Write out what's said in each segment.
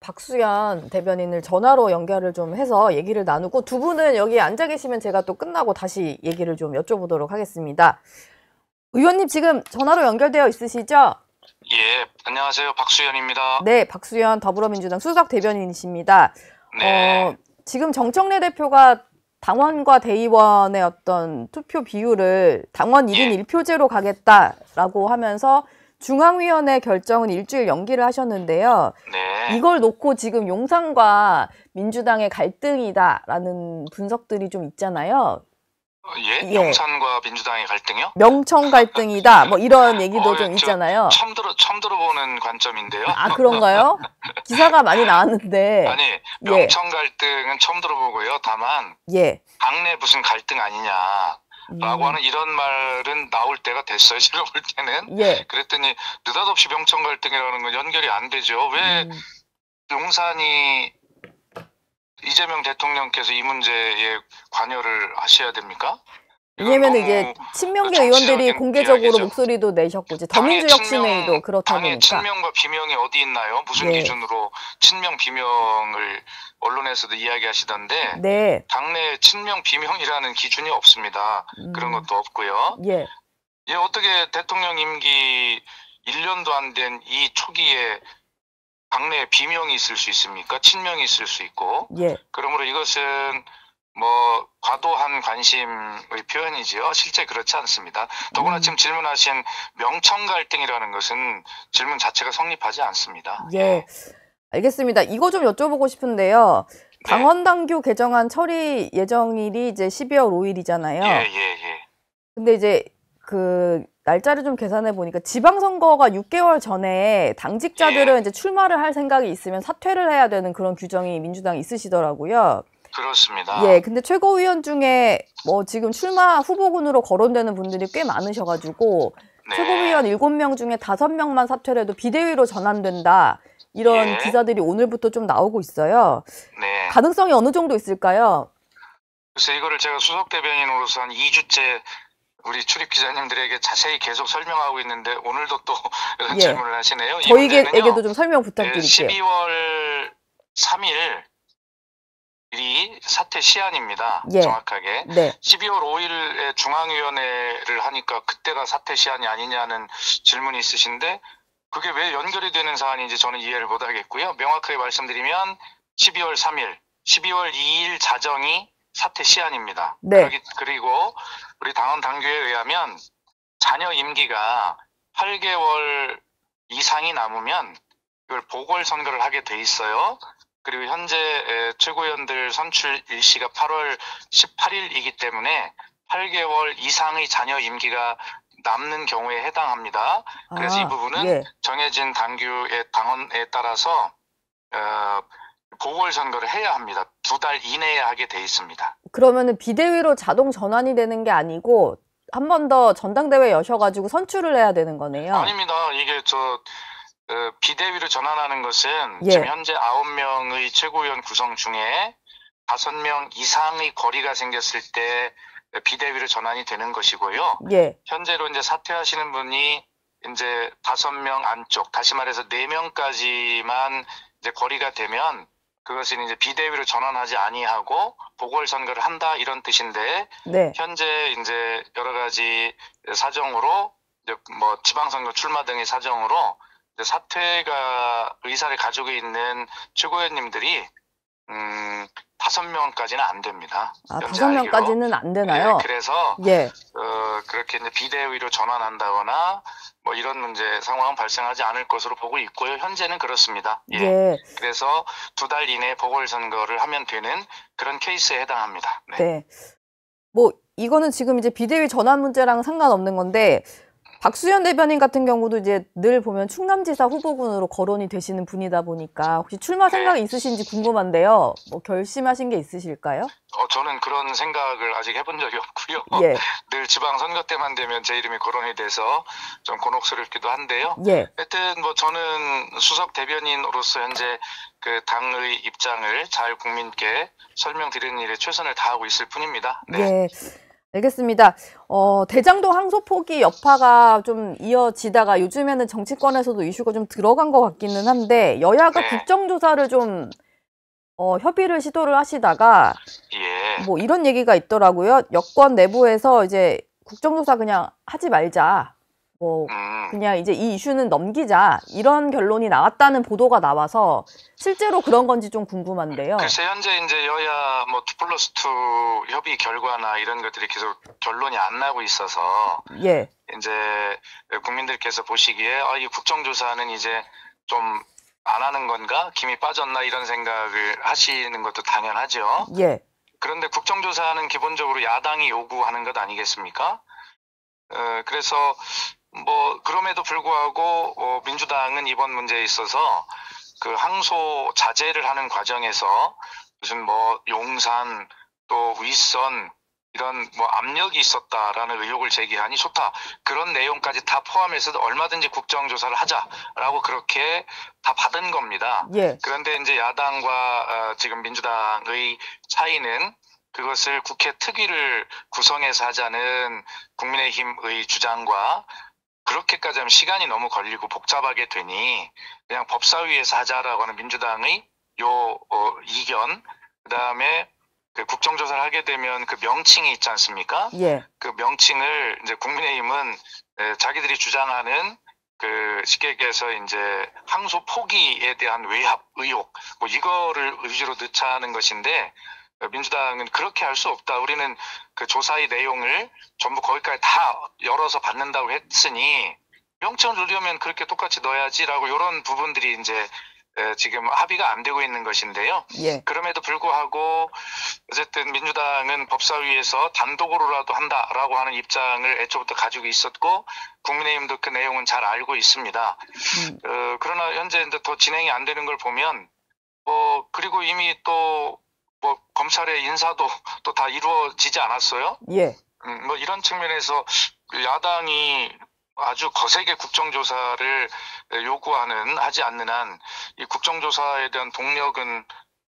박수현 대변인을 전화로 연결을 좀 해서 얘기를 나누고 두 분은 여기 앉아 계시면 제가 또 끝나고 다시 얘기를 좀 여쭤보도록 하겠습니다. 의원님 지금 전화로 연결되어 있으시죠? 예, 안녕하세요. 박수현입니다. 네, 박수현 더불어민주당 수석 대변인이십니다. 네. 지금 정청래 대표가 당원과 대의원의 어떤 투표 비율을 당원 1인 1표제로 가겠다라고 하면서 중앙위원회 결정은 일주일 연기를 하셨는데요. 네. 이걸 놓고 지금 용산과 민주당의 갈등이다라는 분석들이 좀 있잖아요. 예? 용산과 민주당의 갈등이요? 명청 갈등이다. 뭐 이런 얘기도 좀 있잖아요. 처음 들어보는 관점인데요. 아, 그런가요? 기사가 많이 나왔는데. 아니, 명청 갈등은 처음 들어보고요. 다만 당내 무슨 갈등 아니냐라고 하는 이런 말은 나올 때가 됐어요. 제가 볼 때는. 그랬더니 느닷없이 명청 갈등이라는 건 연결이 안 되죠. 왜 용산이 이재명 대통령께서 이 문제에 관여를 하셔야 됩니까? 왜냐면 이제 친명계 의원들이 공개적으로 이야기죠. 목소리도 내셨고 이제 더민주혁신회의도 그렇다 보니까. 당의 친명과 비명이 어디 있나요? 무슨 기준으로 친명 비명을 언론에서도 이야기하시던데 당내 친명 비명이라는 기준이 없습니다. 그런 것도 없고요. 어떻게 대통령 임기 1년도 안 된 이 초기에 당내에 비명이 있을 수 있습니까? 친명이 있을 수 있고. 그러므로 이것은 뭐 과도한 관심의 표현이지요. 실제 그렇지 않습니다. 더구나 지금 질문하신 명청 갈등이라는 것은 질문 자체가 성립하지 않습니다. 알겠습니다. 이거 좀 여쭤보고 싶은데요. 당원 당규 개정안 처리 예정일이 이제 12월 5일이잖아요. 근데 이제 그 날짜를 좀 계산해 보니까 지방선거가 6개월 전에 당직자들은 이제 출마를 할 생각이 있으면 사퇴를 해야 되는 그런 규정이 민주당에 있으시더라고요. 그렇습니다. 근데 최고위원 중에 뭐 지금 출마 후보군으로 거론되는 분들이 꽤 많으셔가지고 최고위원 7명 중에 5명만 사퇴를 해도 비대위로 전환된다. 이런 기사들이 오늘부터 좀 나오고 있어요. 가능성이 어느 정도 있을까요? 그래서 이거를 제가 수석 대변인으로서 한 2주째 우리 출입 기자님들에게 자세히 계속 설명하고 있는데 오늘도 또 이런 질문을 하시네요. 저희에게도 좀 설명 부탁드릴게요. 12월 3일이 사퇴 시한입니다. 정확하게. 12월 5일에 중앙위원회를 하니까 그때가 사퇴 시한이 아니냐는 질문이 있으신데 그게 왜 연결이 되는 사안인지 저는 이해를 못하겠고요. 명확하게 말씀드리면 12월 3일, 12월 2일 자정이 사퇴 시한입니다. 그리고 우리 당원 당규에 의하면 잔여 임기가 8개월 이상이 남으면 이걸 보궐선거를 하게 돼 있어요. 그리고 현재 최고위원들 선출 일시가 8월 18일이기 때문에 8개월 이상의 잔여 임기가 남는 경우에 해당합니다. 그래서 이 부분은 정해진 당규의 당원에 따라서 보궐선거를 해야 합니다. 2달 이내에 하게 돼 있습니다. 그러면은 비대위로 자동 전환이 되는 게 아니고 한 번 더 전당대회 여셔가지고 선출을 해야 되는 거네요. 아닙니다. 이게 비대위로 전환하는 것은 지금 현재 9명의 최고위원 구성 중에 5명 이상의 거리가 생겼을 때 비대위로 전환이 되는 것이고요. 현재로 이제 사퇴하시는 분이 이제 5명 안쪽, 다시 말해서 4명까지만 이제 거리가 되면 그것은 이제 비대위로 전환하지 아니하고 보궐선거를 한다 이런 뜻인데 현재 이제 여러 가지 사정으로 이제 뭐 지방선거 출마 등의 사정으로 이제 사퇴가 의사를 가지고 있는 최고위원님들이 5명까지는 안 됩니다. 5명까지는 안 되나요? 그래서 그렇게 이제 비대위로 전환한다거나 뭐 이런 문제 상황은 발생하지 않을 것으로 보고 있고요. 현재는 그렇습니다. 그래서 2달 이내에 보궐선거를 하면 되는 그런 케이스에 해당합니다. 뭐 이거는 지금 이제 비대위 전환 문제랑 상관없는 건데 박수현 대변인 같은 경우도 이제 늘 보면 충남지사 후보군으로 거론이 되시는 분이다 보니까 혹시 출마 생각이 있으신지 궁금한데요. 뭐 결심하신 게 있으실까요? 저는 그런 생각을 아직 해본 적이 없고요. 늘 지방선거 때만 되면 제 이름이 거론이 돼서 좀 곤혹스럽기도 한데요. 하여튼 뭐 저는 수석 대변인으로서 현재 그 당의 입장을 잘 국민께 설명드리는 일에 최선을 다하고 있을 뿐입니다. 알겠습니다. 대장동 항소 포기 여파가 좀 이어지다가 요즘에는 정치권에서도 이슈가 좀 들어간 것 같기는 한데 여야가 네. 국정조사를 좀 협의를 시도를 하시다가 예. 뭐 이런 얘기가 있더라고요. 여권 내부에서 이제 국정조사 그냥 하지 말자. 뭐 그냥 이제 이 이슈는 넘기자. 이런 결론이 나왔다는 보도가 나와서 실제로 그런 건지 좀 궁금한데요. 글쎄 현재 이제 여야 뭐 2+2 협의 결과나 이런 것들이 계속 결론이 안 나고 있어서 예. 이제 국민들께서 보시기에 이 국정조사는 이제 좀 안 하는 건가? 김이 빠졌나? 이런 생각을 하시는 것도 당연하죠. 예. 그런데 국정조사는 기본적으로 야당이 요구하는 것 아니겠습니까? 그래서 뭐 그럼에도 불구하고 민주당은 이번 문제에 있어서 그 항소 자제를 하는 과정에서 무슨 뭐 용산 또 윗선 이런 뭐 압력이 있었다라는 의혹을 제기하니 좋다. 그런 내용까지 다 포함해서 얼마든지 국정조사를 하자라고 그렇게 다 받은 겁니다. 예. 그런데 이제 야당과 지금 민주당의 차이는 그것을 국회 특위를 구성해서 하자는 국민의힘의 주장과 그렇게까지 하면 시간이 너무 걸리고 복잡하게 되니 그냥 법사위에서 하자라고 하는 민주당의 이견, 그다음에 그 국정조사를 하게 되면 그 명칭이 있지 않습니까? 예. 그 명칭을 이제 국민의힘은 자기들이 주장하는 그 쉽게 얘기해서 이제 항소 포기에 대한 외압 의혹 뭐 이거를 위주로 넣자는 것인데 민주당은 그렇게 할 수 없다. 우리는 그 조사의 내용을 전부 거기까지 다 열어서 받는다고 했으니 명칭을 넣으려면 그렇게 똑같이 넣어야지라고 이런 부분들이 이제 지금 합의가 안 되고 있는 것인데요. 예. 그럼에도 불구하고 어쨌든 민주당은 법사위에서 단독으로라도 한다라고 하는 입장을 애초부터 가지고 있었고 국민의힘도 그 내용은 잘 알고 있습니다. 그러나 현재 이제 더 진행이 안 되는 걸 보면 그리고 이미 또 뭐 검찰의 인사도 또 다 이루어지지 않았어요. 예. 뭐 이런 측면에서 야당이 아주 거세게 국정조사를 하지 않는 한 이 국정조사에 대한 동력은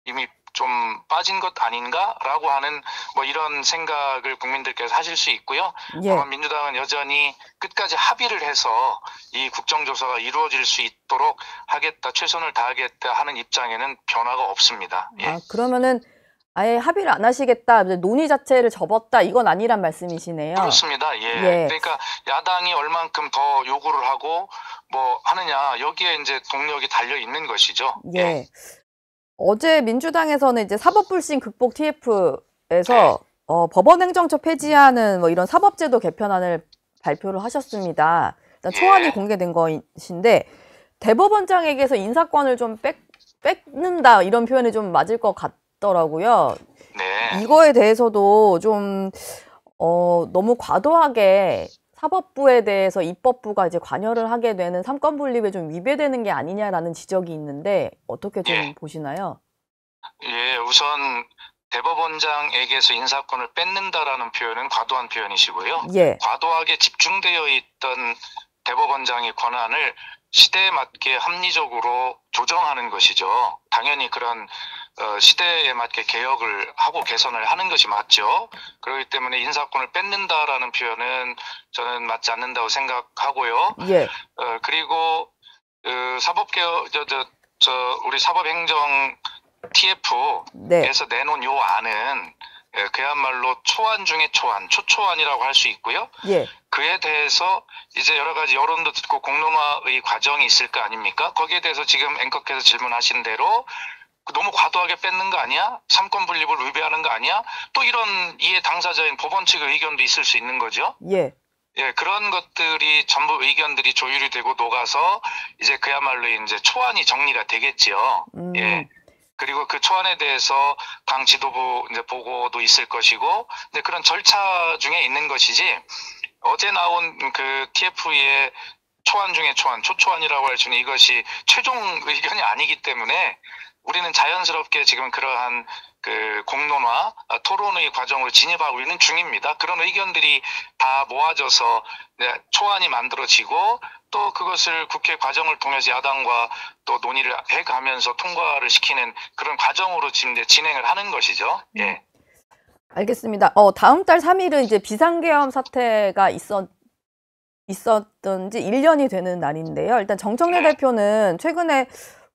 이미 좀 빠진 것 아닌가라고 하는 뭐 이런 생각을 국민들께서 하실 수 있고요. 예. 다만 민주당은 여전히 끝까지 합의를 해서 이 국정조사가 이루어질 수 있도록 하겠다, 최선을 다하겠다 하는 입장에는 변화가 없습니다. 예. 그러면은 아예 합의를 안 하시겠다, 논의 자체를 접었다, 이건 아니란 말씀이시네요. 그렇습니다. 예. 예. 그러니까 야당이 얼만큼 더 요구를 하고 뭐 하느냐 여기에 이제 동력이 달려 있는 것이죠. 예. 예. 어제 민주당에서는 이제 사법불신 극복 TF에서 법원 행정처 폐지하는 뭐 이런 사법제도 개편안을 발표를 하셨습니다. 일단 초안이 공개된 것인데 대법원장에게서 인사권을 좀 뺏는다 이런 표현이 좀 맞을 것 같더라고요. 네. 이거에 대해서도 좀 너무 과도하게 사법부에 대해서 입법부가 이제 관여를 하게 되는 삼권 분립에 좀 위배되는 게 아니냐라는 지적이 있는데 어떻게 좀 보시나요? 예, 우선 대법원장에게서 인사권을 뺏는다라는 표현은 과도한 표현이시고요. 예. 과도하게 집중되어 있던 대법원장의 권한을 시대에 맞게 합리적으로 조정하는 것이죠. 당연히 그런 시대에 맞게 개혁을 하고 개선을 하는 것이 맞죠. 그렇기 때문에 인사권을 뺏는다라는 표현은 저는 맞지 않는다고 생각하고요. 예. 그리고 사법개혁 우리 사법행정 TF에서 내놓은 요 안은 그야말로 초안 중에 초안, 초초안이라고 할 수 있고요. 예. 그에 대해서 이제 여러 가지 여론도 듣고 공론화의 과정이 있을 거 아닙니까? 거기에 대해서 지금 앵커께서 질문하신 대로 너무 과도하게 뺏는 거 아니야? 삼권 분립을 위배하는 거 아니야? 또 이런 이해 당사자인 법원 측의 의견도 있을 수 있는 거죠. 예. 예, 그런 것들이 전부 의견들이 조율이 되고 녹아서 이제 그야말로 이제 초안이 정리가 되겠지요. 예. 그리고 그 초안에 대해서 당 지도부 이제 보고도 있을 것이고, 근데 그런 절차 중에 있는 것이지, 어제 나온 그 TF의 초안 중에 초안, 초초안이라고 할 수는 이것이 최종 의견이 아니기 때문에 우리는 자연스럽게 지금 그러한 그 공론화, 토론의 과정으로 진입하고 있는 중입니다. 그런 의견들이 다 모아져서 초안이 만들어지고 또 그것을 국회 과정을 통해서 야당과 또 논의를 해가면서 통과를 시키는 그런 과정으로 지금 진행을 하는 것이죠. 예. 알겠습니다. 다음 달 3일은 이제 비상계엄 사태가 있었던 지 1년이 되는 날인데요. 일단 정청래 대표는 최근에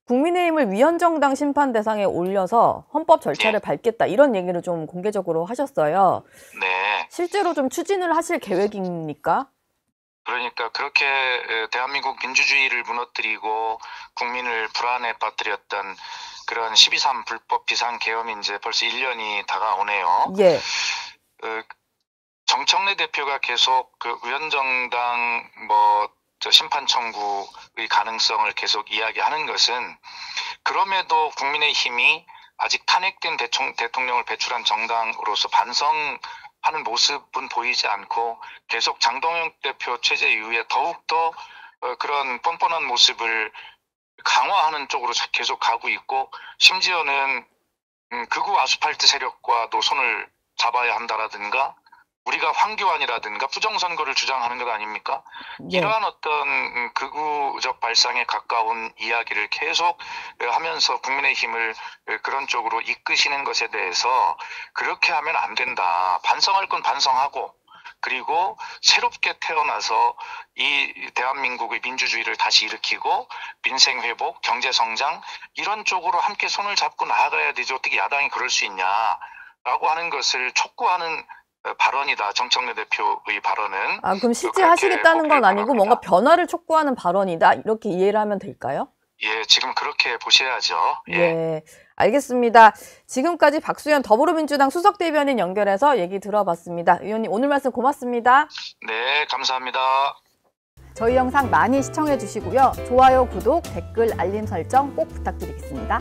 국민의힘을 위헌정당 심판 대상에 올려서 헌법 절차를 밟겠다 이런 얘기를 좀 공개적으로 하셨어요. 네. 실제로 좀 추진을 하실 계획입니까? 그러니까 그렇게 대한민국 민주주의를 무너뜨리고 국민을 불안에 빠뜨렸던 그런 12.3 불법 비상계엄이 이제 벌써 1년이 다가오네요. 예. 정청래 대표가 계속 그 위헌정당 심판 청구의 가능성을 계속 이야기하는 것은 그럼에도 국민의힘이 아직 탄핵된 대통령을 배출한 정당으로서 반성하는 모습은 보이지 않고 계속 장동영 대표 체제 이후에 더욱더 그런 뻔뻔한 모습을 강화하는 쪽으로 계속 가고 있고 심지어는 극우 아스팔트 세력과도 손을 잡아야 한다라든가 우리가 황교안이라든가 부정선거를 주장하는 것 아닙니까? 예. 이러한 어떤 극우적 발상에 가까운 이야기를 계속 하면서 국민의힘을 그런 쪽으로 이끄시는 것에 대해서 그렇게 하면 안 된다. 반성할 건 반성하고 그리고 새롭게 태어나서 이 대한민국의 민주주의를 다시 일으키고 민생회복, 경제성장 이런 쪽으로 함께 손을 잡고 나아가야 되지 어떻게 야당이 그럴 수 있냐라고 하는 것을 촉구하는 발언이다. 정청래 대표의 발언은. 그럼 실제 하시겠다는 건 아니고 뭔가 변화를 촉구하는 발언이다. 이렇게 이해를 하면 될까요? 예, 지금 그렇게 보셔야죠. 예. 네, 알겠습니다. 지금까지 박수현 더불어민주당 수석대변인 연결해서 얘기 들어봤습니다. 의원님 오늘 말씀 고맙습니다. 네, 감사합니다. 저희 영상 많이 시청해 주시고요. 좋아요, 구독, 댓글, 알림 설정 꼭 부탁드리겠습니다.